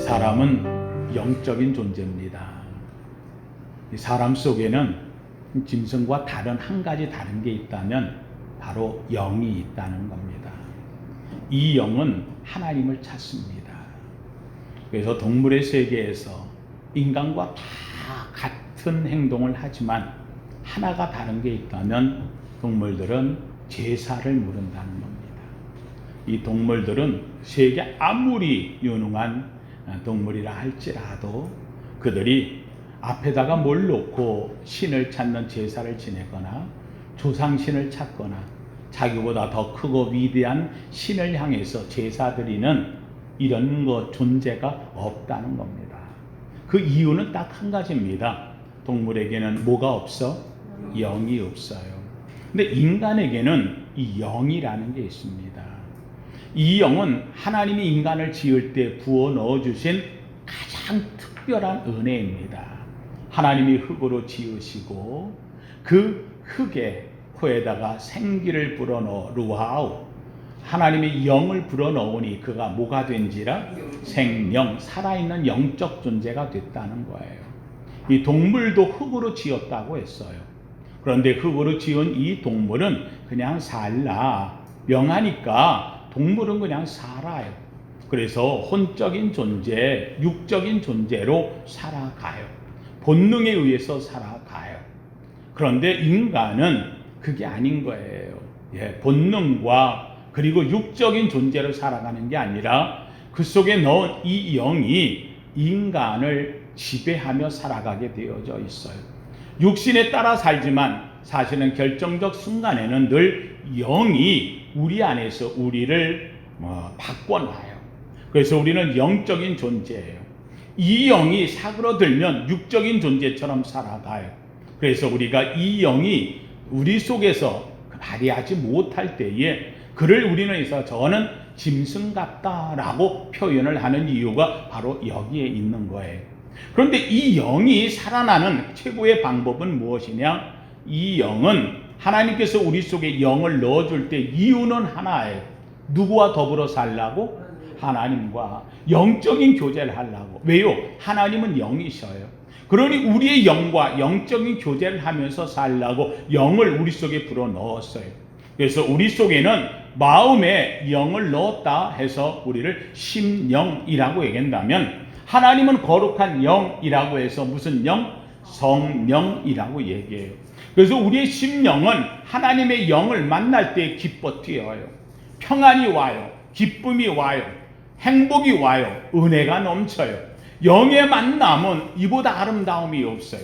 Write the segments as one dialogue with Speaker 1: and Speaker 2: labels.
Speaker 1: 사람은 영적인 존재입니다. 사람 속에는 짐승과 다른 한 가지 다른 게 있다면 바로 영이 있다는 겁니다. 이 영은 하나님을 찾습니다. 그래서 동물의 세계에서 인간과 다 같은 행동을 하지만 하나가 다른 게 있다면 동물들은 제사를 물은다는 겁니다. 이 동물들은 세계 아무리 유능한 동물이라 할지라도 그들이 앞에다가 뭘 놓고 신을 찾는 제사를 지내거나 조상신을 찾거나 자기보다 더 크고 위대한 신을 향해서 제사 드리는 이런 존재가 없다는 겁니다. 그 이유는 딱 한 가지입니다. 동물에게는 뭐가 없어? 영이 없어요. 근데 인간에게는 이 영이라는 게 있습니다. 이 영은 하나님이 인간을 지을 때 부어 넣어주신 가장 특별한 은혜입니다. 하나님이 흙으로 지으시고 그 흙에 코에다가 생기를 불어넣어 루하우 하나님의 영을 불어넣으니 그가 뭐가 된지라? 생명, 살아있는 영적 존재가 됐다는 거예요. 이 동물도 흙으로 지었다고 했어요. 그런데 흙으로 지은 이 동물은 그냥 살라. 명하니까 동물은 그냥 살아요. 그래서 혼적인 존재, 육적인 존재로 살아가요. 본능에 의해서 살아가요. 그런데 인간은 그게 아닌 거예요. 본능과 그리고 육적인 존재로 살아가는 게 아니라 그 속에 넣은 이 영이 인간을 지배하며 살아가게 되어져 있어요. 육신에 따라 살지만 사실은 결정적 순간에는 늘 영이 우리 안에서 우리를 바꿔놔요. 그래서 우리는 영적인 존재예요. 이 영이 사그러들면 육적인 존재처럼 살아가요. 그래서 우리가 이 영이 우리 속에서 발휘하지 못할 때에 그를 우리는 해서 저는 짐승 같다라고 표현을 하는 이유가 바로 여기에 있는 거예요. 그런데 이 영이 살아나는 최고의 방법은 무엇이냐? 이 영은 하나님께서 우리 속에 영을 넣어줄 때 이유는 하나예요. 누구와 더불어 살라고? 하나님과 영적인 교제를 하려고. 왜요? 하나님은 영이셔요. 그러니 우리의 영과 영적인 교제를 하면서 살라고 영을 우리 속에 불어넣었어요. 그래서 우리 속에는 마음에 영을 넣었다 해서 우리를 심령이라고 얘기한다면 하나님은 거룩한 영이라고 해서 무슨 영? 성령이라고 얘기해요. 그래서 우리의 심령은 하나님의 영을 만날 때 기뻐 뛰어요. 평안이 와요. 기쁨이 와요. 행복이 와요. 은혜가 넘쳐요. 영의 만남은 이보다 아름다움이 없어요.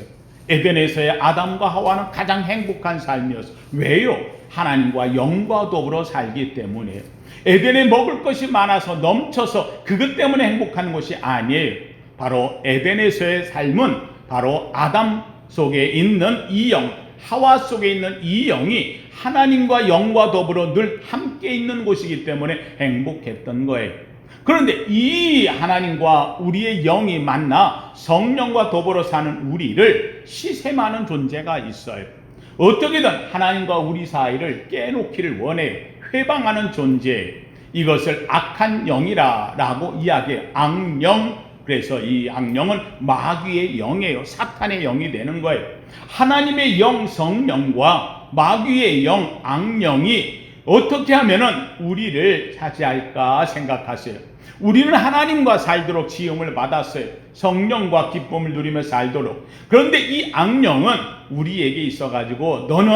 Speaker 1: 에덴에서의 아담과 하와는 가장 행복한 삶이었어요. 왜요? 하나님과 영과 더불어 살기 때문에. 에덴에 먹을 것이 많아서 넘쳐서 그것 때문에 행복한 것이 아니에요. 바로 에덴에서의 삶은 바로 아담 속에 있는 이 영, 하와 속에 있는 이 영이 하나님과 영과 더불어 늘 함께 있는 곳이기 때문에 행복했던 거예요. 그런데 이 하나님과 우리의 영이 만나 성령과 더불어 사는 우리를 시샘하는 존재가 있어요. 어떻게든 하나님과 우리 사이를 깨놓기를 원해요. 회방하는 존재. 이것을 악한 영이라고 이야기해요. 악령. 그래서 이 악령은 마귀의 영이에요. 사탄의 영이 되는 거예요. 하나님의 영 성령과 마귀의 영 악령이 어떻게 하면은 우리를 차지할까 생각하세요. 우리는 하나님과 살도록 지음을 받았어요. 성령과 기쁨을 누리며 살도록. 그런데 이 악령은 우리에게 있어가지고 너는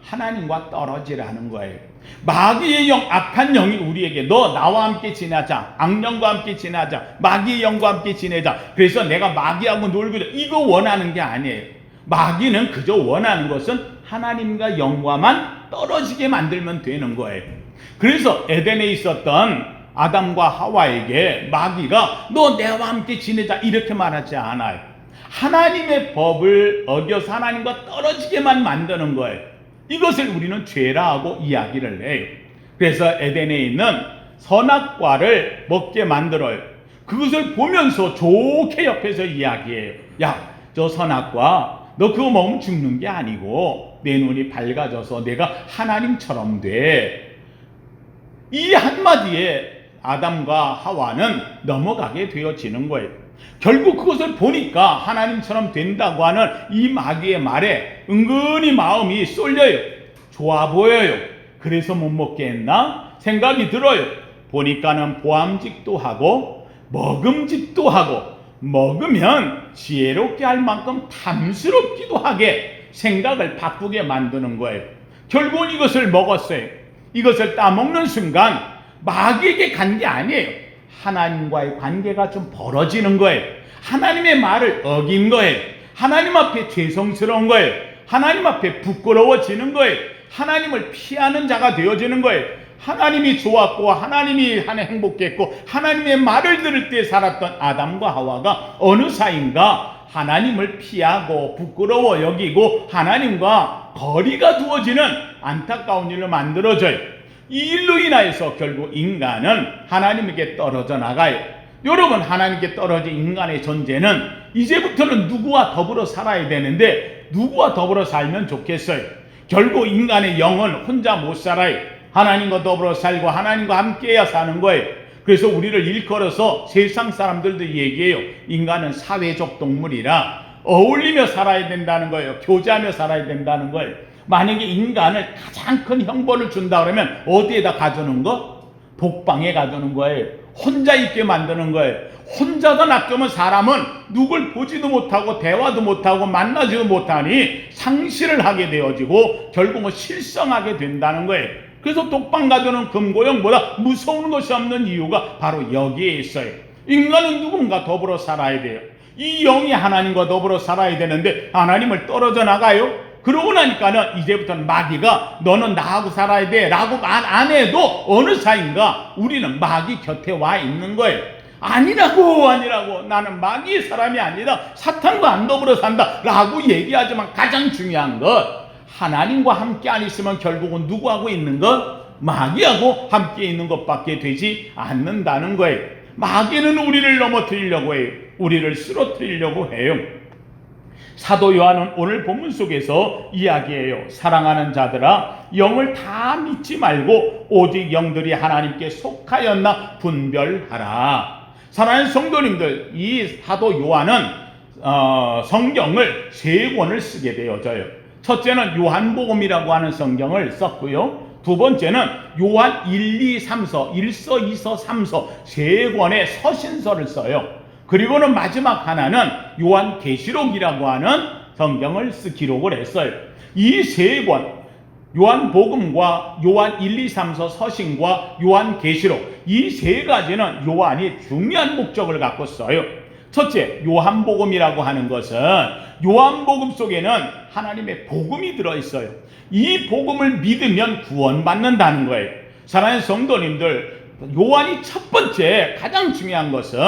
Speaker 1: 하나님과 떨어지라는 거예요. 마귀의 영, 악한 영이 우리에게 너 나와 함께 지내자. 악령과 함께 지내자. 마귀의 영과 함께 지내자. 그래서 내가 마귀하고 놀고 이거 원하는 게 아니에요. 마귀는 그저 원하는 것은 하나님과 영과만 떨어지게 만들면 되는 거예요. 그래서 에덴에 있었던 아담과 하와에게 마귀가 너 내와 함께 지내자 이렇게 말하지 않아요. 하나님의 법을 어겨서 하나님과 떨어지게만 만드는 거예요. 이것을 우리는 죄라고 이야기를 해요. 그래서 에덴에 있는 선악과를 먹게 만들어요. 그것을 보면서 좋게 옆에서 이야기해요. 야, 저 선악과 너 그거 먹으면 죽는 게 아니고 내 눈이 밝아져서 내가 하나님처럼 돼. 이 한마디에 아담과 하와는 넘어가게 되어지는 거예요. 결국 그것을 보니까 하나님처럼 된다고 하는 이 마귀의 말에 은근히 마음이 쏠려요. 좋아 보여요. 그래서 못 먹게 했나 생각이 들어요. 보니까는 보암직도 하고 먹음직도 하고 먹으면 지혜롭게 할 만큼 탐스럽기도 하게 생각을 바꾸게 만드는 거예요. 결국은 이것을 먹었어요. 이것을 따먹는 순간 마귀에게 간 게 아니에요. 하나님과의 관계가 좀 벌어지는 거예요. 하나님의 말을 어긴 거예요. 하나님 앞에 죄송스러운 거예요. 하나님 앞에 부끄러워지는 거예요. 하나님을 피하는 자가 되어지는 거예요. 하나님이 좋았고 하나님이 행복했고 하나님의 말을 들을 때 살았던 아담과 하와가 어느 사이인가 하나님을 피하고 부끄러워 여기고 하나님과 거리가 두어지는 안타까운 일로 만들어져요. 이 일로 인하여서 결국 인간은 하나님에게 떨어져 나가요. 여러분, 하나님께 떨어진 인간의 존재는 이제부터는 누구와 더불어 살아야 되는데 누구와 더불어 살면 좋겠어요? 결국 인간의 영은 혼자 못 살아요. 하나님과 더불어 살고 하나님과 함께해야 사는 거예요. 그래서 우리를 일컬어서 세상 사람들도 얘기해요. 인간은 사회적 동물이라 어울리며 살아야 된다는 거예요. 교제하며 살아야 된다는 거예요. 만약에 인간을 가장 큰 형벌을 준다 그러면 어디에다 가두는 거? 독방에 가두는 거예요. 혼자 있게 만드는 거예요. 혼자서 놔두면 사람은 누굴 보지도 못하고 대화도 못하고 만나지도 못하니 상실을 하게 되어지고 결국은 실성하게 된다는 거예요. 그래서 독방 가두는 금고형보다 무서운 것이 없는 이유가 바로 여기에 있어요. 인간은 누군가 더불어 살아야 돼요. 이 영이 하나님과 더불어 살아야 되는데 하나님을 떨어져 나가요. 그러고 나니까는 이제부터는 마귀가 너는 나하고 살아야 돼 라고 말 안 해도 어느 사이인가 우리는 마귀 곁에 와 있는 거예요. 아니라고 나는 마귀의 사람이 아니다, 사탄과 안 더불어 산다 라고 얘기하지만 가장 중요한 것, 하나님과 함께 안 있으면 결국은 누구하고 있는 것? 마귀하고 함께 있는 것밖에 되지 않는다는 거예요. 마귀는 우리를 넘어뜨리려고 해요. 우리를 쓰러뜨리려고 해요. 사도 요한은 오늘 본문 속에서 이야기해요. 사랑하는 자들아, 영을 다 믿지 말고 오직 영들이 하나님께 속하였나 분별하라. 사랑하는 성도님들, 이 사도 요한은 성경을 세 권을 쓰게 되어져요. 첫째는 요한복음이라고 하는 성경을 썼고요. 두 번째는 요한 1, 2, 3서, 1서, 2서, 3서 세 권의 서신서를 써요. 그리고는 마지막 하나는 요한계시록이라고 하는 성경을 기록을 했어요. 이 세 권, 요한복음과 요한 1, 2, 3서 서신과 요한계시록, 이 세 가지는 요한이 중요한 목적을 갖고 써요. 첫째, 요한복음이라고 하는 것은 요한복음 속에는 하나님의 복음이 들어있어요. 이 복음을 믿으면 구원받는다는 거예요. 사랑하는 성도님들, 요한이 첫 번째 가장 중요한 것은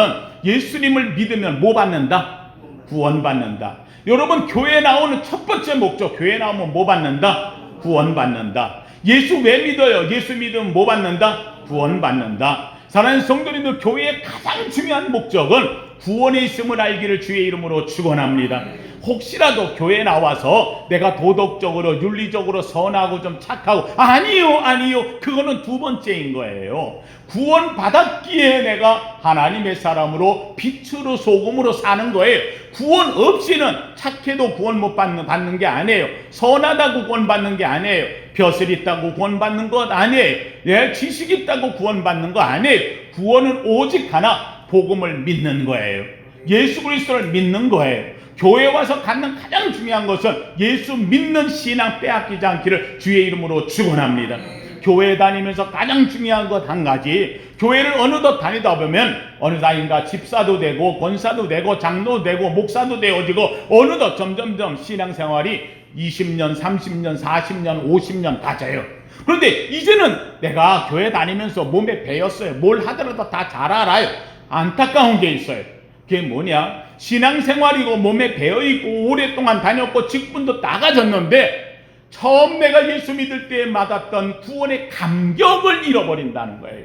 Speaker 1: 예수님을 믿으면 뭐 받는다? 구원받는다. 여러분, 교회 나오는 첫 번째 목적, 교회 나오면 뭐 받는다? 구원받는다. 예수 왜 믿어요? 예수 믿으면 뭐 받는다? 구원받는다. 사랑하는 성도님들, 교회의 가장 중요한 목적은 구원에 있음을 알기를 주의 이름으로 축원합니다. 혹시라도 교회 나와서 내가 도덕적으로 윤리적으로 선하고 좀 착하고, 아니요, 그거는 두 번째인 거예요. 구원 받았기에 내가 하나님의 사람으로 빛으로 소금으로 사는 거예요. 구원 없이는 착해도 구원 못 받는 게 아니에요. 선하다고 구원 받는 게 아니에요. 벼슬 있다고 구원 받는 것 아니에요. 지식 있다고 구원 받는 거 아니에요. 구원은 오직 하나, 복음을 믿는 거예요. 예수 그리스도를 믿는 거예요. 교회 와서 갖는 가장 중요한 것은 예수 믿는 신앙 빼앗기지 않기를 주의 이름으로 축원합니다. 교회 다니면서 가장 중요한 것 한 가지, 교회를 어느덧 다니다 보면 어느 나이인가 집사도 되고 권사도 되고 장로도 되고 목사도 되어지고 어느덧 점점점 신앙생활이 20년, 30년, 40년, 50년 가져요. 그런데 이제는 내가 교회 다니면서 몸에 배웠어요. 뭘 하더라도 다 잘 알아요. 안타까운 게 있어요. 그게 뭐냐? 신앙생활이고 몸에 배어있고 오랫동안 다녔고 직분도 다 가졌는데 처음 내가 예수 믿을 때 받았던 구원의 감격을 잃어버린다는 거예요.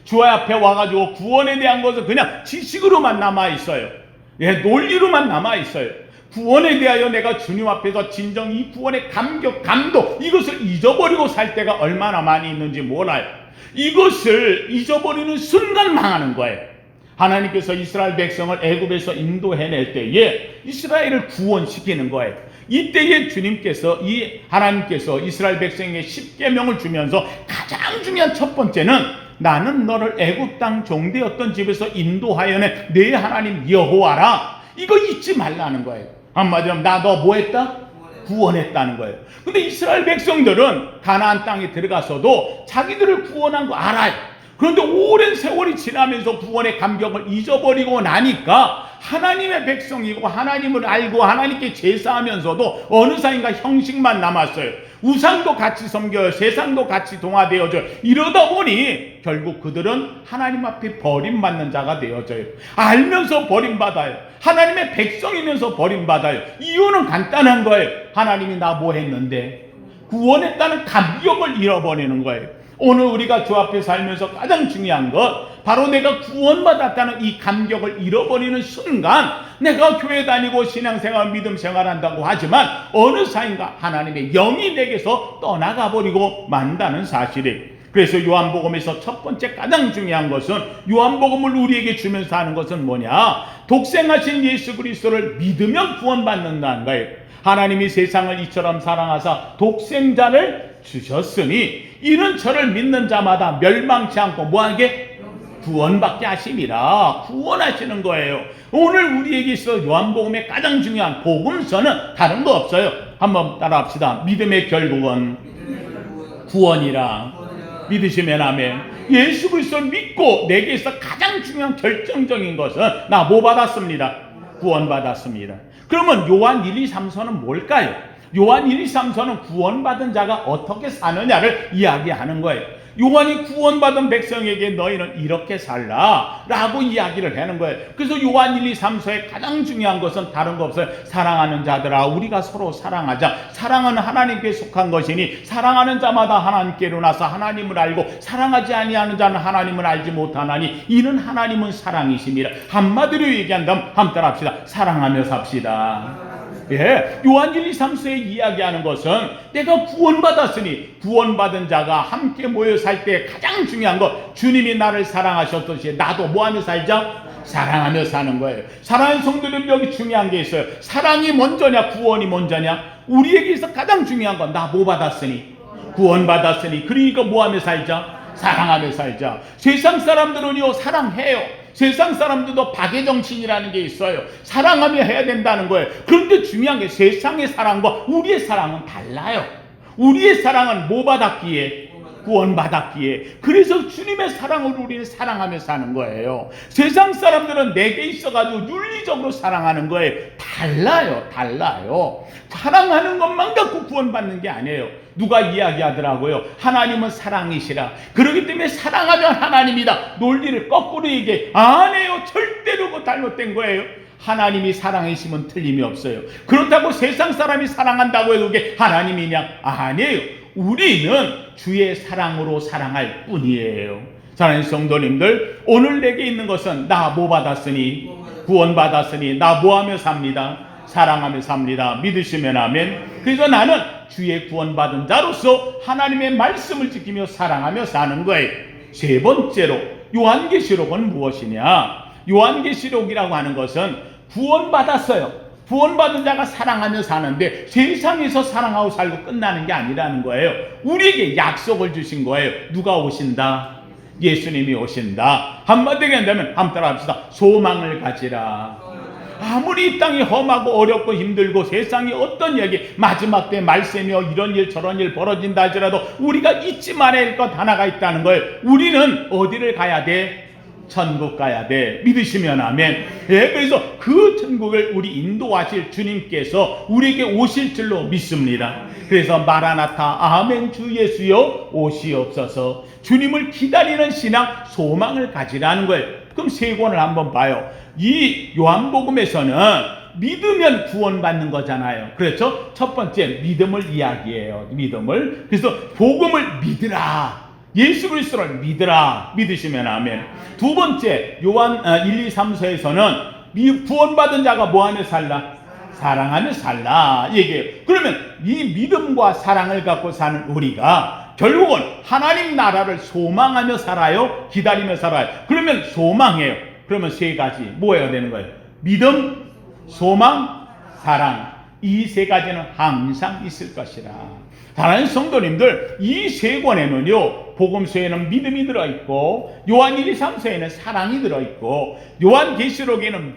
Speaker 1: 주 앞에 와가지고 구원에 대한 것은 그냥 지식으로만 남아있어요. 논리로만 남아있어요. 구원에 대하여 내가 주님 앞에서 진정 이 구원의 감격, 감동, 이것을 잊어버리고 살 때가 얼마나 많이 있는지 몰라요. 이것을 잊어버리는 순간 망하는 거예요. 하나님께서 이스라엘 백성을 애굽에서 인도해낼 때에 이스라엘을 구원시키는 거예요. 이때에 주님께서 하나님께서 이스라엘 백성에게 10계명을 주면서 가장 중요한 첫 번째는 나는 너를 애굽 땅 종되었던 집에서 인도하여낸 내 하나님 여호와라. 이거 잊지 말라는 거예요. 한마디로 나 너 뭐 했다? 구원했다는 거예요. 근데 이스라엘 백성들은 가나안 땅에 들어가서도 자기들을 구원한 거 알아요. 그런데 오랜 세월이 지나면서 구원의 감격을 잊어버리고 나니까 하나님의 백성이고 하나님을 알고 하나님께 제사하면서도 어느 사이인가 형식만 남았어요. 우상도 같이 섬겨요. 세상도 같이 동화되어져요. 이러다 보니 결국 그들은 하나님 앞에 버림받는 자가 되어져요. 알면서 버림받아요. 하나님의 백성이면서 버림받아요. 이유는 간단한 거예요. 하나님이 나 뭐 했는데? 구원했다는 감격을 잃어버리는 거예요. 오늘 우리가 주 앞에 살면서 가장 중요한 것, 바로 내가 구원받았다는 이 감격을 잃어버리는 순간, 내가 교회 다니고 신앙생활 믿음 생활한다고 하지만 어느 사이인가 하나님의 영이 내게서 떠나가 버리고 만다는 사실이에요. 그래서 요한복음에서 첫 번째 가장 중요한 것은, 요한복음을 우리에게 주면서 하는 것은 뭐냐? 독생하신 예수 그리스도를 믿으면 구원받는다는 거예요. 하나님이 세상을 이처럼 사랑하사 독생자를 주셨으니 이는 저를 믿는 자마다 멸망치 않고 뭐하게? 구원받게 하심이라. 구원하시는 거예요. 오늘 우리에게 있어 요한복음의 가장 중요한 복음서는 다른 거 없어요. 한번 따라합시다. 믿음의 결국은 구원이라. 믿으시면 아멘. 예수 그리스도를 믿고 내게 있어 가장 중요한 결정적인 것은 나 뭐 받았습니다? 구원받았습니다. 그러면 요한 1, 2, 3서는 뭘까요? 요한 1, 2, 3서는 구원받은 자가 어떻게 사느냐를 이야기하는 거예요. 요한이 구원받은 백성에게 너희는 이렇게 살라 라고 이야기를 하는 거예요. 그래서 요한 1, 2, 3서의 가장 중요한 것은 다른 거 없어요. 사랑하는 자들아 우리가 서로 사랑하자. 사랑은 하나님께 속한 것이니 사랑하는 자마다 하나님께로 나서 하나님을 알고 사랑하지 아니하는 자는 하나님을 알지 못하나니 이는 하나님은 사랑이심이라. 한마디로 얘기한다면 한번 따라합시다. 사랑하며 삽시다. 예, 요한 1, 2, 3서에 이야기하는 것은 내가 구원받았으니 구원받은 자가 함께 모여 살 때 가장 중요한 것, 주님이 나를 사랑하셨듯이 나도 뭐하며 살자? 사랑하며 사는 거예요. 사랑하는 성도들 여기 중요한 게 있어요. 사랑이 먼저냐 구원이 먼저냐? 우리에게 있어 가장 중요한 건 나 뭐 받았으니? 구원받았으니 그러니까 뭐하며 살자? 사랑하며 살자. 세상 사람들은요 사랑해요. 세상 사람들도 박애정신이라는 게 있어요. 사랑하며 해야 된다는 거예요. 그런데 중요한 게 세상의 사랑과 우리의 사랑은 달라요. 우리의 사랑은 뭐 받았기에? 구원받았기에. 그래서 주님의 사랑을 우리는 사랑하며 사는 거예요. 세상 사람들은 내게 있어가지고 윤리적으로 사랑하는 거예요. 달라요. 사랑하는 것만 갖고 구원받는 게 아니에요. 누가 이야기하더라고요. 하나님은 사랑이시라. 그렇기 때문에 사랑하면 하나님이다. 논리를 거꾸로 얘기해. 아니에요. 절대로 그거 잘못된 거예요. 하나님이 사랑이시면 틀림이 없어요. 그렇다고 세상 사람이 사랑한다고 해도 그게 하나님이냐? 아니에요. 우리는 주의 사랑으로 사랑할 뿐이에요. 사랑하는 성도님들, 오늘 내게 있는 것은 나 뭐 받았으니? 구원받았으니 나 뭐하며 삽니다? 사랑하며 삽니다. 믿으시면 아멘. 그래서 나는 주의 구원받은 자로서 하나님의 말씀을 지키며 사랑하며 사는 거예요. 세 번째로 요한계시록은 무엇이냐? 요한계시록이라고 하는 것은 구원받았어요. 구원받은 자가 사랑하며 사는데 세상에서 사랑하고 살고 끝나는 게 아니라는 거예요. 우리에게 약속을 주신 거예요. 누가 오신다? 예수님이 오신다. 한마디로 한다면 한번 따라합시다. 소망을 가지라. 아무리 이 땅이 험하고 어렵고 힘들고 세상이 어떤 얘기 마지막 때 말세며 이런 일 저런 일 벌어진다 할지라도 우리가 잊지 말아야 할 것 하나가 있다는 거예요. 우리는 어디를 가야 돼? 천국 가야 돼. 믿으시면 아멘. 예, 그래서 그 천국을 우리 인도하실 주님께서 우리에게 오실 줄로 믿습니다. 그래서 마라나타 아멘 주 예수여 오시옵소서. 주님을 기다리는 신앙 소망을 가지라는 거예요. 그럼 세 권을 한번 봐요. 이 요한복음에서는 믿으면 구원받는 거잖아요. 그렇죠? 첫 번째 믿음을 이야기해요. 믿음을. 그래서 복음을 믿으라. 예수 그리스도를 믿으라. 믿으시면 아멘. 두 번째 요한 1, 2, 3서에서는 구원받은 자가 뭐하며 살라? 사랑하며 살라 얘기해요. 그러면 이 믿음과 사랑을 갖고 사는 우리가 결국은 하나님 나라를 소망하며 살아요? 기다리며 살아요? 그러면 소망해요. 그러면 세 가지 뭐여야 되는 거예요? 믿음, 소망, 사랑. 이 세 가지는 항상 있을 것이라. 사랑하는 성도님들, 이 세 권에는요, 복음서에는 믿음이 들어있고, 요한 1, 2, 3서에는 사랑이 들어있고, 요한계시록에는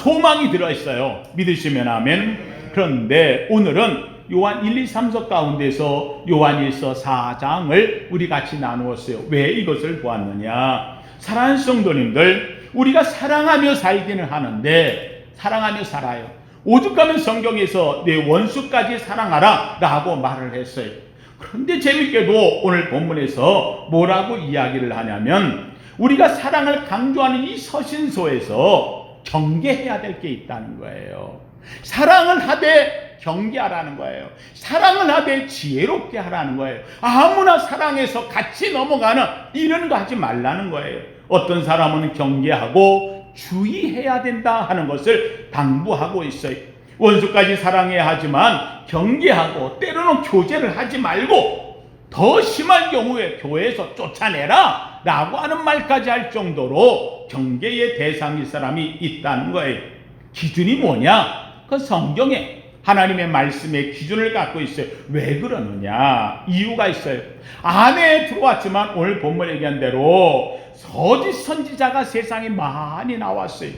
Speaker 1: 소망이 들어있어요. 믿으시면 아멘. 그런데 오늘은 요한 1, 2, 3서 가운데서 요한 1서 4장을 우리 같이 나누었어요. 왜 이것을 보았느냐? 사랑하는 성도님들, 우리가 사랑하며 살기는 하는데 사랑하며 살아요. 오죽하면 성경에서 내 원수까지 사랑하라 라고 말을 했어요. 그런데 재밌게도 오늘 본문에서 뭐라고 이야기를 하냐면, 우리가 사랑을 강조하는 이 서신서에서 경계해야 될 게 있다는 거예요. 사랑을 하되 경계하라는 거예요. 사랑을 하되 지혜롭게 하라는 거예요. 아무나 사랑해서 같이 넘어가는 이런 거 하지 말라는 거예요. 어떤 사람은 경계하고 주의해야 된다 하는 것을 당부하고 있어요. 원수까지 사랑해야 하지만 경계하고 때로는 교제를 하지 말고 더 심한 경우에 교회에서 쫓아내라 라고 하는 말까지 할 정도로 경계의 대상일 사람이 있다는 거예요. 기준이 뭐냐? 그 성경에 하나님의 말씀의 기준을 갖고 있어요. 왜 그러느냐? 이유가 있어요. 안에 들어왔지만 오늘 본문 얘기한 대로 거짓 선지자가 세상에 많이 나왔어요.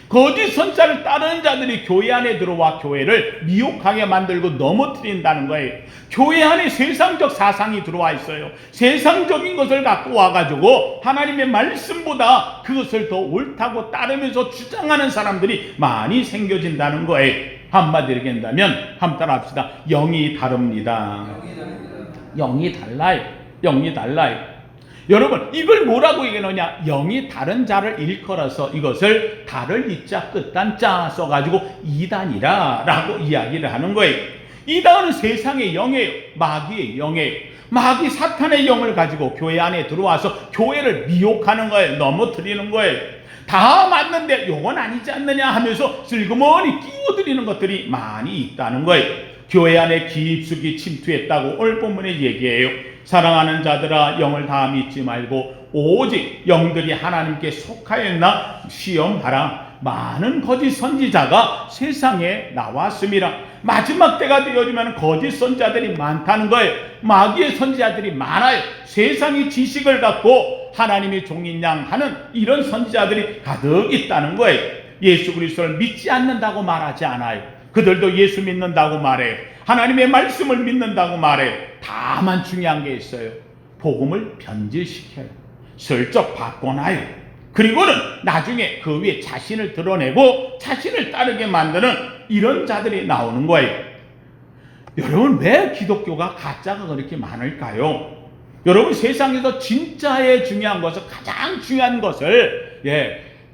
Speaker 1: 거짓 선지자를 따르는 자들이 교회 안에 들어와 교회를 미혹하게 만들고 넘어뜨린다는 거예요. 교회 안에 세상적 사상이 들어와 있어요. 세상적인 것을 갖고 와가지고 하나님의 말씀보다 그것을 더 옳다고 따르면서 주장하는 사람들이 많이 생겨진다는 거예요. 한마디로 얘기한다면 한번 따라합시다. 영이 다릅니다. 영이 달라요. 영이 달라요. 여러분, 이걸 뭐라고 얘기하느냐? 영이 다른 자를 일컬어서 이것을 달을 이자 끝단자 써가지고 이단이라 라고 이야기를 하는 거예요. 이단은 세상의 영이에요. 마귀의 영이에요. 마귀 사탄의 영을 가지고 교회 안에 들어와서 교회를 미혹하는 거예요. 넘어뜨리는 거예요. 다 맞는데 요건 아니지 않느냐 하면서 슬그머니 끼워드리는 것들이 많이 있다는 거예요. 교회 안에 깊숙이 침투했다고 오늘 본문에 얘기해요. 사랑하는 자들아, 영을 다 믿지 말고 오직 영들이 하나님께 속하였나 시험하라. 많은 거짓 선지자가 세상에 나왔습니다. 마지막 때가 되어지면 거짓 선지자들이 많다는 거예요. 마귀의 선지자들이 많아요. 세상의 지식을 갖고 하나님의 종인 양 하는 이런 선지자들이 가득 있다는 거예요. 예수 그리스도를 믿지 않는다고 말하지 않아요. 그들도 예수 믿는다고 말해요. 하나님의 말씀을 믿는다고 말해요. 다만 중요한 게 있어요. 복음을 변질시켜요. 슬쩍 바꿔놔요. 그리고는 나중에 그 위에 자신을 드러내고 자신을 따르게 만드는 이런 자들이 나오는 거예요. 여러분, 왜 기독교가 가짜가 그렇게 많을까요? 여러분, 세상에서 진짜의 중요한 것을, 가장 중요한 것을,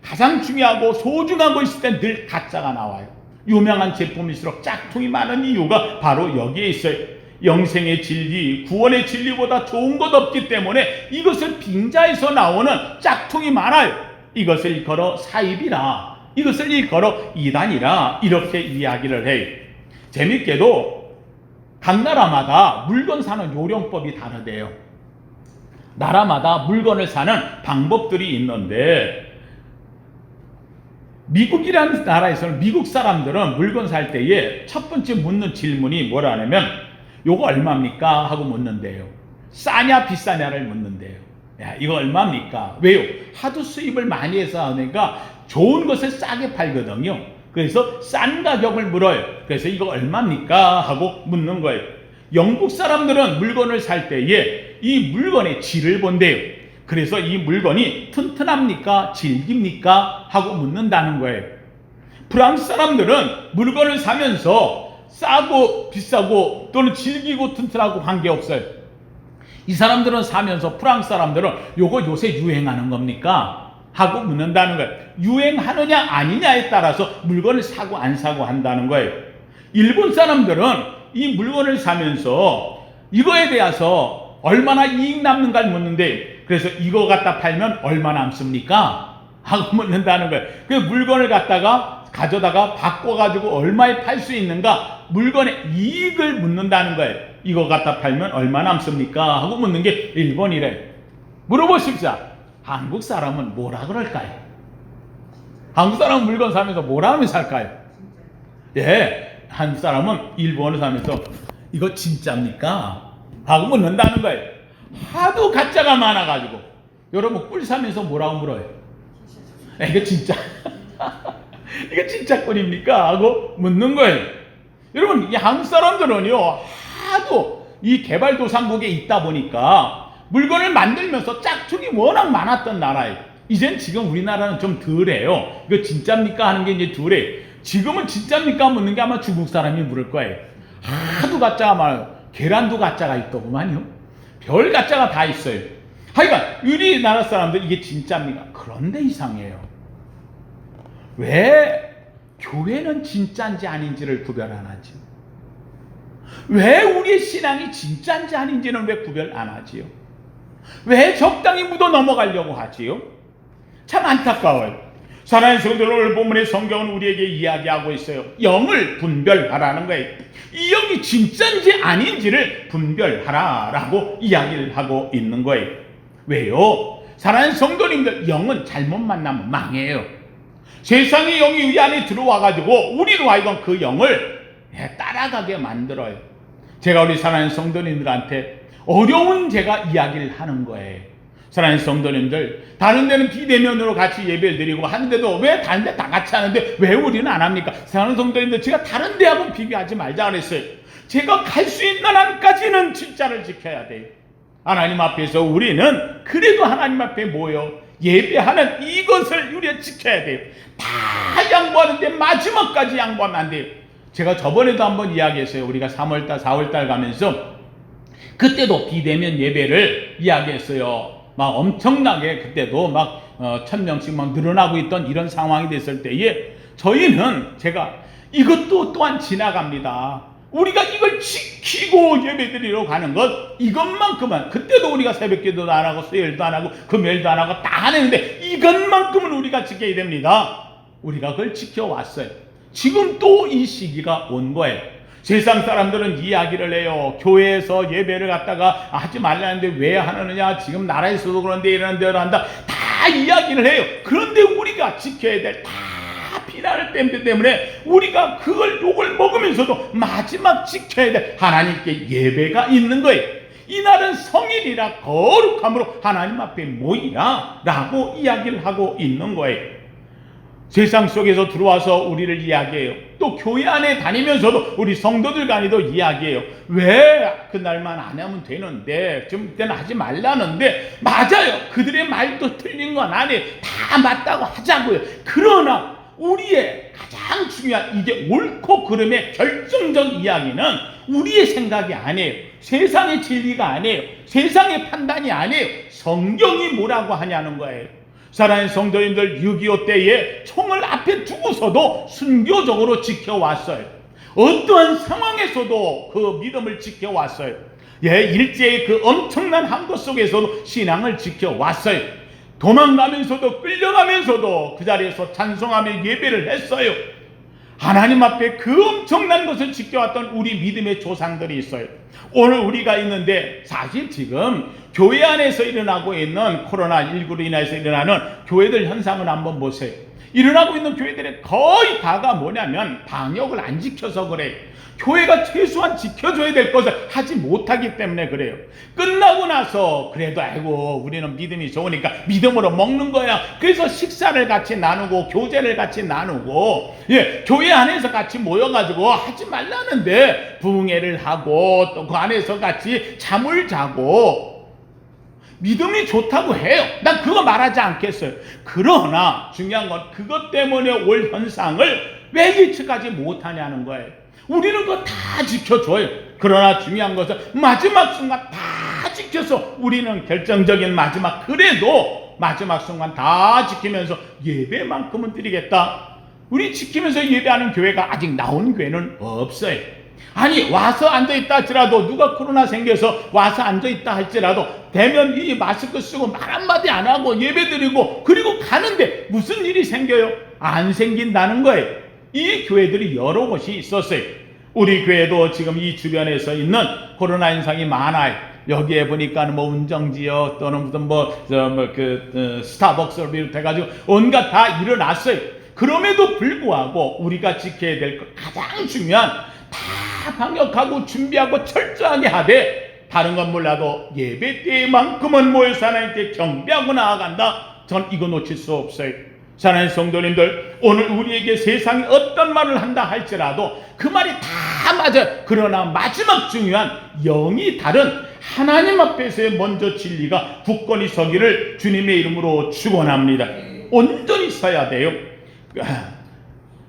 Speaker 1: 가장 중요하고 소중한 거 있을 때 늘 가짜가 나와요. 유명한 제품일수록 짝퉁이 많은 이유가 바로 여기에 있어요. 영생의 진리, 구원의 진리보다 좋은 것 없기 때문에 이것을 빙자해서 나오는 짝퉁이 많아요. 이것을 일컬어 사입이라, 이것을 일컬어 이단이라 이렇게 이야기를 해요. 재밌게도 각 나라마다 물건 사는 요령법이 다르대요. 나라마다 물건을 사는 방법들이 있는데, 미국이라는 나라에서는 미국 사람들은 물건 살 때에 첫 번째 묻는 질문이 뭐라냐면 요거 얼마입니까? 하고 묻는데요. 싸냐 비싸냐를 묻는데요. 야, 이거 얼마입니까? 왜요? 하도 수입을 많이 해서 하니까 좋은 것을 싸게 팔거든요. 그래서 싼 가격을 물어요. 그래서 이거 얼마입니까? 하고 묻는 거예요. 영국 사람들은 물건을 살 때에 이 물건의 질을 본대요. 그래서 이 물건이 튼튼합니까? 질깁니까? 하고 묻는다는 거예요. 프랑스 사람들은 물건을 사면서 싸고 비싸고 또는 질기고 튼튼하고 관계없어요. 이 사람들은 사면서 프랑스 사람들은 요거 요새 유행하는 겁니까? 하고 묻는다는 거예요. 유행하느냐 아니냐에 따라서 물건을 사고 안 사고 한다는 거예요. 일본 사람들은 이 물건을 사면서 이거에 대해서 얼마나 이익 남는가를 묻는데, 그래서 이거 갖다 팔면 얼마 남습니까? 하고 묻는다는 거예요. 그 물건을 갖다가 가져다가 바꿔가지고 얼마에 팔 수 있는가, 물건의 이익을 묻는다는 거예요. 이거 갖다 팔면 얼마 남습니까? 하고 묻는 게 일본이래. 물어보십시오. 한국 사람은 뭐라 그럴까요? 한국 사람은 물건 사면서 뭐라 하면 살까요? 예, 한국 사람은 일본을 사면서 이거 진짜입니까? 하고 묻는다는 거예요. 하도 가짜가 많아가지고. 여러분 꿀 사면서 뭐라고 물어요? 이거 진짜 이거 진짜 꿀입니까? 하고 묻는 거예요. 여러분 이 한국 사람들은요 하도 이 개발도상국에 있다 보니까 물건을 만들면서 짝퉁이 워낙 많았던 나라예요. 이젠 지금 우리나라는 좀 덜해요. 이거 진짜입니까? 하는 게 이제 덜해요. 지금은 진짜입니까? 묻는 게 아마 중국 사람이 물을 거예요. 하도 가짜가 많아요. 계란도 가짜가 있더구만요. 별 가짜가 다 있어요. 하여간 우리나라 사람들 이게 진짜입니까? 그런데 이상해요. 왜 교회는 진짜인지 아닌지를 구별 안 하지? 왜 우리의 신앙이 진짜인지 아닌지는 왜 구별 안 하지요? 왜 적당히 묻어 넘어가려고 하지요? 참 안타까워요. 사랑하는 성도들, 오늘 본문의 성경은 우리에게 이야기하고 있어요. 영을 분별하라는 거예요. 이 영이 진짜인지 아닌지를 분별하라라고 이야기를 하고 있는 거예요. 왜요? 사랑하는 성도님들, 영은 잘못 만나면 망해요. 세상의 영이 이 안에 들어와가지고 우리로 하여금 그 영을 따라가게 만들어요. 제가 우리 사랑하는 성도님들한테 어려운 제가 이야기를 하는 거예요. 사랑하는 성도님들, 다른 데는 비대면으로 같이 예배를 드리고 하는데도 왜 다른 데 다 같이 하는데 왜 우리는 안 합니까? 사랑하는 성도님들, 제가 다른 데하고 비교하지 말자 그랬어요. 제가 갈 수 있는 한까지는 진짜를 지켜야 돼요. 하나님 앞에서 우리는 그래도 하나님 앞에 모여 예배하는 이것을 우리가 지켜야 돼요. 다 양보하는데 마지막까지 양보하면 안 돼요. 제가 저번에도 한번 이야기했어요. 우리가 3월달 4월달 가면서 그때도 비대면 예배를 이야기했어요. 막 엄청나게 그때도 막 1000명씩 막 늘어나고 있던 이런 상황이 됐을 때에 저희는 제가 이것도 또한 지나갑니다. 우리가 이걸 지키고 예배드리러 가는 것, 이것만큼은, 그때도 우리가 새벽기도도 안 하고 수요일도 안 하고 금요일도 안 하고 다 하는데 이것만큼은 우리가 지켜야 됩니다. 우리가 그걸 지켜왔어요. 지금 또 이 시기가 온 거예요. 세상 사람들은 이야기를 해요. 교회에서 예배를 갖다가 하지 말라는데 왜 하느냐, 지금 나라에서도 그런데 이러는 대로 한다, 다 이야기를 해요. 그런데 우리가 지켜야 될 다 비난을 때문에 우리가 그걸 욕을 먹으면서도 마지막 지켜야 될 하나님께 예배가 있는 거예요. 이날은 성일이라 거룩함으로 하나님 앞에 모이라 라고 이야기를 하고 있는 거예요. 세상 속에서 들어와서 우리를 이야기해요. 또 교회 안에 다니면서도 우리 성도들 간에도 이야기해요. 왜 그날만 안 하면 되는데, 좀 그때는 하지 말라는데, 맞아요. 그들의 말도 틀린 건 아니에요. 다 맞다고 하자고요. 그러나 우리의 가장 중요한 이게 옳고 그름의 결정적 이야기는 우리의 생각이 아니에요. 세상의 진리가 아니에요. 세상의 판단이 아니에요. 성경이 뭐라고 하냐는 거예요. 사랑하는 성도님들, 6.25 때에 총을 앞에 두고서도 순교적으로 지켜왔어요. 어떠한 상황에서도 그 믿음을 지켜왔어요. 일제의 그 엄청난 함거 속에서도 신앙을 지켜왔어요. 도망가면서도 끌려가면서도 그 자리에서 찬송하며 예배를 했어요. 하나님 앞에 그 엄청난 것을 지켜왔던 우리 믿음의 조상들이 있어요. 오늘 우리가 있는데 사실 지금 교회 안에서 일어나고 있는 코로나19로 인해서 일어나는 교회들 현상을 한번 보세요. 일어나고 있는 교회들의 거의 다가 뭐냐면 방역을 안 지켜서 그래요. 교회가 최소한 지켜줘야 될 것을 하지 못하기 때문에 그래요. 끝나고 나서 그래도 아이고 우리는 믿음이 좋으니까 믿음으로 먹는 거야. 그래서 식사를 같이 나누고 교제를 같이 나누고 교회 안에서 같이 모여가지고 하지 말라는데 부흥회를 하고 또 그 안에서 같이 잠을 자고 믿음이 좋다고 해요. 난 그거 말하지 않겠어요. 그러나 중요한 건 그것 때문에 올 현상을 왜 예측하지 못하냐는 거예요. 우리는 그거 다 지켜줘요. 그러나 중요한 것은 마지막 순간 다 지켜서 우리는 결정적인 마지막, 그래도 마지막 순간 다 지키면서 예배만큼은 드리겠다. 우리 지키면서 예배하는 교회가 아직 나온 교회는 없어요. 아니 와서 앉아있다 할지라도, 누가 코로나 생겨서 와서 앉아있다 할지라도 대면 이 마스크 쓰고 말 한마디 안 하고 예배 드리고 그리고 가는데 무슨 일이 생겨요? 안 생긴다는 거예요. 이 교회들이 여러 곳이 있었어요. 우리 교회도 지금 이 주변에서 있는 코로나 현상이 많아요. 여기에 보니까 뭐 운정지역 또는 무슨 스타벅스를 비롯해가지고 온갖 다 일어났어요. 그럼에도 불구하고 우리가 지켜야 될 것 가장 중요한 다 방역하고 준비하고 철저하게 하되 다른 건 몰라도 예배 때만큼은 모여서 하나님께 경배하고 나아간다. 전 이거 놓칠 수 없어요. 사랑하는 성도님들, 오늘 우리에게 세상이 어떤 말을 한다 할지라도 그 말이 다 맞아요. 그러나 마지막 중요한 영이 다른 하나님 앞에서의 먼저 진리가 굳건히 서기를 주님의 이름으로 축원합니다. 온전히 서야 돼요.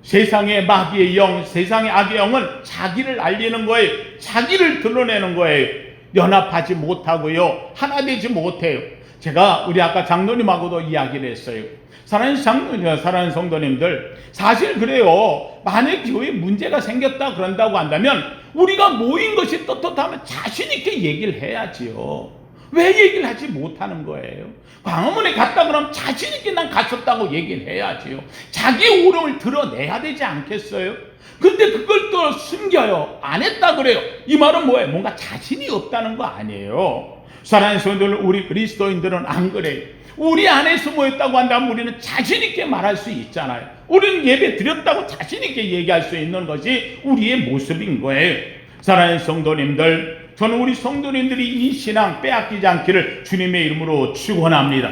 Speaker 1: 세상의 마귀의 영, 세상의 악의 영은 자기를 알리는 거예요. 자기를 드러내는 거예요. 연합하지 못하고요, 하나 되지 못해요. 제가 우리 아까 장로님하고도 이야기를 했어요. 사랑하는 성도님들, 사실 그래요. 만약 교회에 문제가 생겼다 그런다고 한다면 우리가 모인 것이 떳떳하면 자신 있게 얘기를 해야지요. 왜 얘기를 하지 못하는 거예요? 광화문에 갔다 그러면 자신 있게 난 갔었다고 얘기를 해야지요. 자기 오름을 드러내야 되지 않겠어요? 근데 그걸 또 숨겨요. 안 했다 그래요. 이 말은 뭐예요? 뭔가 자신이 없다는 거 아니에요. 사랑하는 성도들, 우리 그리스도인들은 안 그래요. 우리 안에서 모였다고 한다면 우리는 자신 있게 말할 수 있잖아요. 우리는 예배 드렸다고 자신 있게 얘기할 수 있는 것이 우리의 모습인 거예요. 사랑하는 성도님들, 저는 우리 성도님들이 이 신앙 빼앗기지 않기를 주님의 이름으로 축원합니다.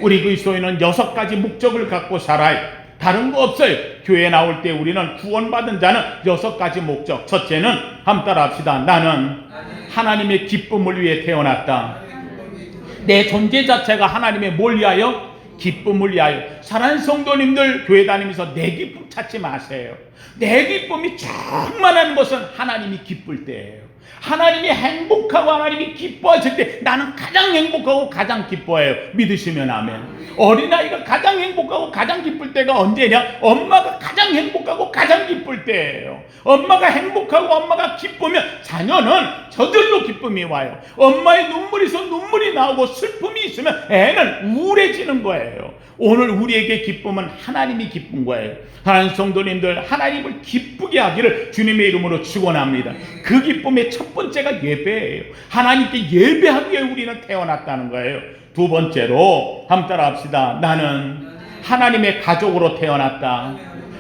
Speaker 1: 우리 그리스도인은 6가지 목적을 갖고 살아요. 다른 거 없어요. 교회에 나올 때 우리는 구원받은 자는 6가지 목적. 첫째는 한번 따라 합시다. 나는 하나님의 기쁨을 위해 태어났다. 내 존재 자체가 하나님의 뭘 위하여? 기쁨을 위하여. 사랑하는 성도님들, 교회 다니면서 내 기쁨 찾지 마세요. 내 기쁨이 충만한 것은 하나님이 기쁠 때예요. 하나님이 행복하고 하나님이 기뻐하실 때 나는 가장 행복하고 가장 기뻐해요. 믿으시면 아멘. 어린아이가 가장 행복하고 가장 기쁠 때가 언제냐? 엄마가 가장 행복하고 가장 기쁠 때예요. 엄마가 행복하고 엄마가 기쁘면 자녀는 저절로 기쁨이 와요. 엄마의 눈물에서 눈물이 나오고 슬픔이 있으면 애는 우울해지는 거예요. 오늘 우리에게 기쁨은 하나님이 기쁜 거예요. 하나님 성도님들, 하나님을 기쁘게 하기를 주님의 이름으로 축원합니다. 그 기쁨의 첫 번째가 예배예요. 하나님께 예배하기 위해 우리는 태어났다는 거예요. 두 번째로 한번 따라 합시다. 나는 하나님의 가족으로 태어났다.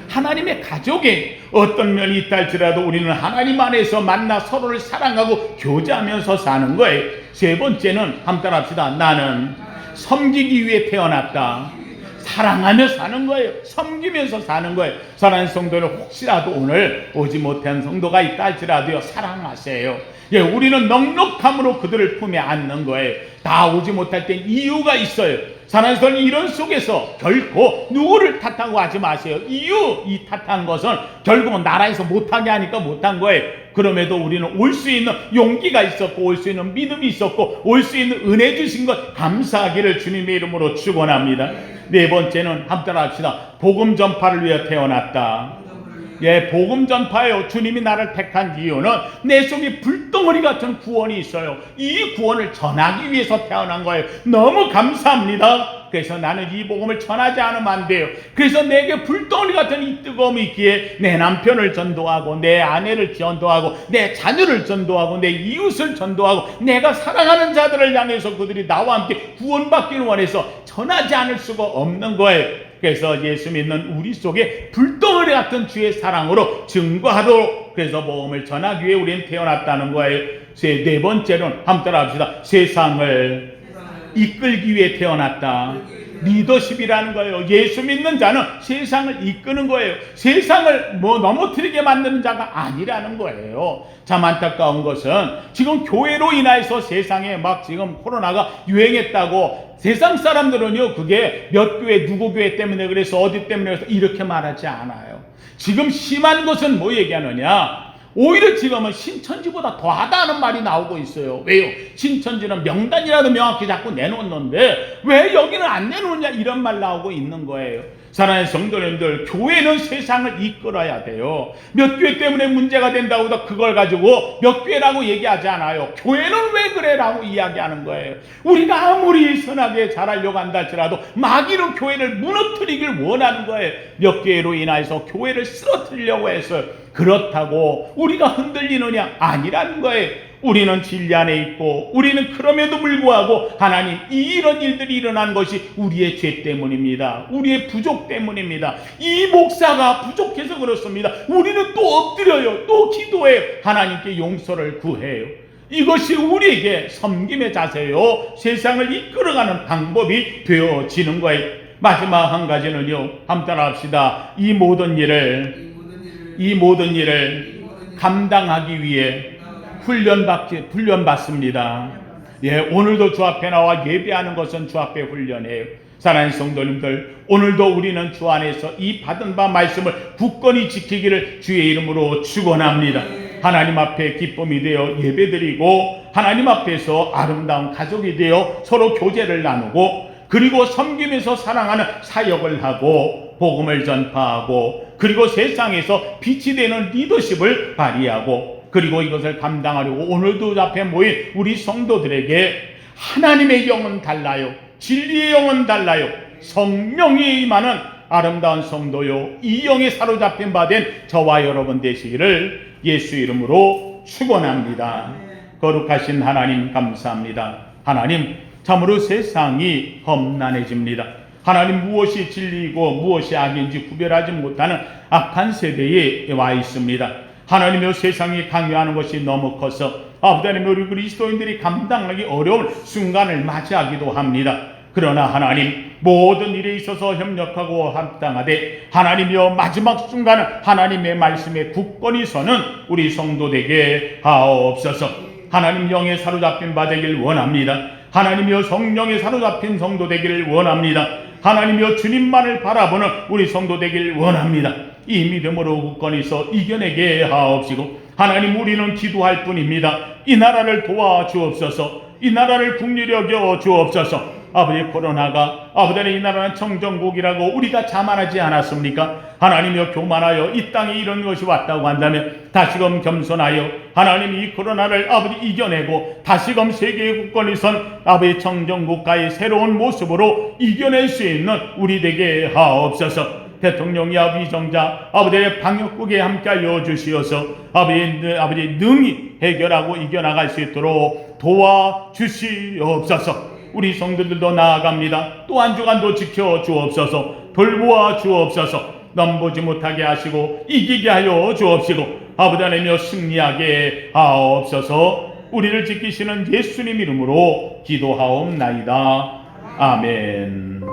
Speaker 1: 하나님의 가족에 어떤 면이 있다 할지라도 우리는 하나님 안에서 만나 서로를 사랑하고 교제하면서 사는 거예요. 세 번째는 한번 따라 합시다. 나는 섬기기 위해 태어났다. 사랑하며 사는 거예요. 섬기면서 사는 거예요. 사랑하는 성도는 혹시라도 오늘 오지 못한 성도가 있다 할지라도요, 사랑하세요. 예, 우리는 넉넉함으로 그들을 품에 안는 거예요. 다 오지 못할 땐 이유가 있어요. 사랑하는 성도는 이런 속에서 결코 누구를 탓하고 하지 마세요. 이 탓한 것은 결국은 나라에서 못하게 하니까 못한 거예요. 그럼에도 우리는 올 수 있는 용기가 있었고 올 수 있는 믿음이 있었고 올 수 있는 은혜 주신 것 감사하기를 주님의 이름으로 축원합니다. 네 번째는 함께 합시다. 복음 전파를 위해 태어났다. 예, 복음 전파예요. 주님이 나를 택한 이유는 내 속에 불덩어리 같은 구원이 있어요. 이 구원을 전하기 위해서 태어난 거예요. 너무 감사합니다. 그래서 나는 이 복음을 전하지 않으면 안 돼요. 그래서 내게 불덩어리 같은 이 뜨거움이 있기에 내 남편을 전도하고 내 아내를 전도하고 내 자녀를 전도하고 내 이웃을 전도하고 내가 사랑하는 자들을 향해서 그들이 나와 함께 구원받기를 원해서 전하지 않을 수가 없는 거예요. 그래서 예수 믿는 우리 속에 불덩어리 같은 주의 사랑으로 증거하도록 그래서 복음을 전하기 위해 우리는 태어났다는 거예요. 네 번째로는 한번 따라 합시다. 세상을 이끌기 위해 태어났다. 리더십이라는 거예요. 예수 믿는 자는 세상을 이끄는 거예요. 세상을 넘어뜨리게 만드는 자가 아니라는 거예요. 참 안타까운 것은 지금 교회로 인해서 세상에 막 지금 코로나가 유행했다고 세상 사람들은요, 그게 몇 교회 누구 교회 때문에 그래서 어디 때문에 그래서 이렇게 말하지 않아요. 지금 심한 것은 뭐 얘기하느냐? 오히려 지금은 신천지보다 더하다는 말이 나오고 있어요. 왜요? 신천지는 명단이라도 명확히 자꾸 내놓는데 왜 여기는 안 내놓느냐 이런 말 나오고 있는 거예요. 사랑하는 성도님들, 교회는 세상을 이끌어야 돼요. 몇 교회 때문에 문제가 된다고 해서 그걸 가지고 몇 교회라고 얘기하지 않아요. 교회는 왜 그래라고 이야기하는 거예요. 우리가 아무리 선하게 잘하려고 한다 할지라도 마귀는 교회를 무너뜨리길 원하는 거예요. 몇 교회로 인해서 교회를 쓰러뜨리려고 해서 그렇다고 우리가 흔들리느냐? 아니라는 거예요. 우리는 진리 안에 있고 우리는 그럼에도 불구하고 하나님, 이런 일들이 일어난 것이 우리의 죄 때문입니다. 우리의 부족 때문입니다. 이 목사가 부족해서 그렇습니다. 우리는 또 엎드려요. 또 기도해요. 하나님께 용서를 구해요. 이것이 우리에게 섬김의 자세요. 세상을 이끌어가는 방법이 되어지는 거예요. 마지막 한 가지는요. 함께 따라합시다. 이 모든 일을 감당하기 위해 훈련받습니다. 예, 오늘도 주 앞에 나와 예배하는 것은 주 앞에 훈련이에요. 사랑하는 성도님들, 오늘도 우리는 주 안에서 이 받은 바 말씀을 굳건히 지키기를 주의 이름으로 축원합니다. 하나님 앞에 기쁨이 되어 예배드리고 하나님 앞에서 아름다운 가족이 되어 서로 교제를 나누고 그리고 섬기면서 사랑하는 사역을 하고 복음을 전파하고 그리고 세상에서 빛이 되는 리더십을 발휘하고 그리고 이것을 감당하려고 오늘도 앞에 모인 우리 성도들에게 하나님의 영은 달라요. 진리의 영은 달라요. 성령이 임하는 아름다운 성도요. 이 영에 사로잡힌 바 된 저와 여러분 되시기를 예수 이름으로 축원합니다. 거룩하신 하나님 감사합니다. 하나님, 참으로 세상이 험난해집니다. 하나님, 무엇이 진리이고 무엇이 악인지 구별하지 못하는 악한 세대에 와 있습니다. 하나님의 세상이 강요하는 것이 너무 커서 아버지 하나님, 우리 그리스도인들이 감당하기 어려운 순간을 맞이하기도 합니다. 그러나 하나님, 모든 일에 있어서 협력하고 합당하되 하나님이여 마지막 순간은 하나님의 말씀에 굳건히 서는 우리 성도 되게 하옵소서. 하나님 영에 사로잡힌 바 되길 원합니다. 하나님이여 성령에 사로잡힌 성도 되기를 원합니다. 하나님이여 주님만을 바라보는 우리 성도 되길 원합니다. 이 믿음으로 굳건히 서 이겨내게 하옵시고 하나님, 우리는 기도할 뿐입니다. 이 나라를 도와주옵소서. 이 나라를 긍휼히 여겨 주옵소서. 아버지, 코로나가 아버지 이 나라는 청정국이라고 우리가 자만하지 않았습니까? 하나님이여 교만하여 이 땅에 이런 것이 왔다고 한다면 다시금 겸손하여 하나님 이 코로나를 아버지 이겨내고 다시금 세계의 국권이 선 아버지 청정국가의 새로운 모습으로 이겨낼 수 있는 우리 되게 하옵소서. 대통령이야 위정자 아버지의 방역국에 함께하여 주시어서 아버지 능히 해결하고 이겨나갈 수 있도록 도와주시옵소서. 우리 성도들도 나아갑니다. 또 한 주간도 지켜 주옵소서. 돌보아 주옵소서. 넘보지 못하게 하시고 이기게 하여 주옵시고 아버지 하나님이여 승리하게 하옵소서. 우리를 지키시는 예수님 이름으로 기도하옵나이다. 아멘.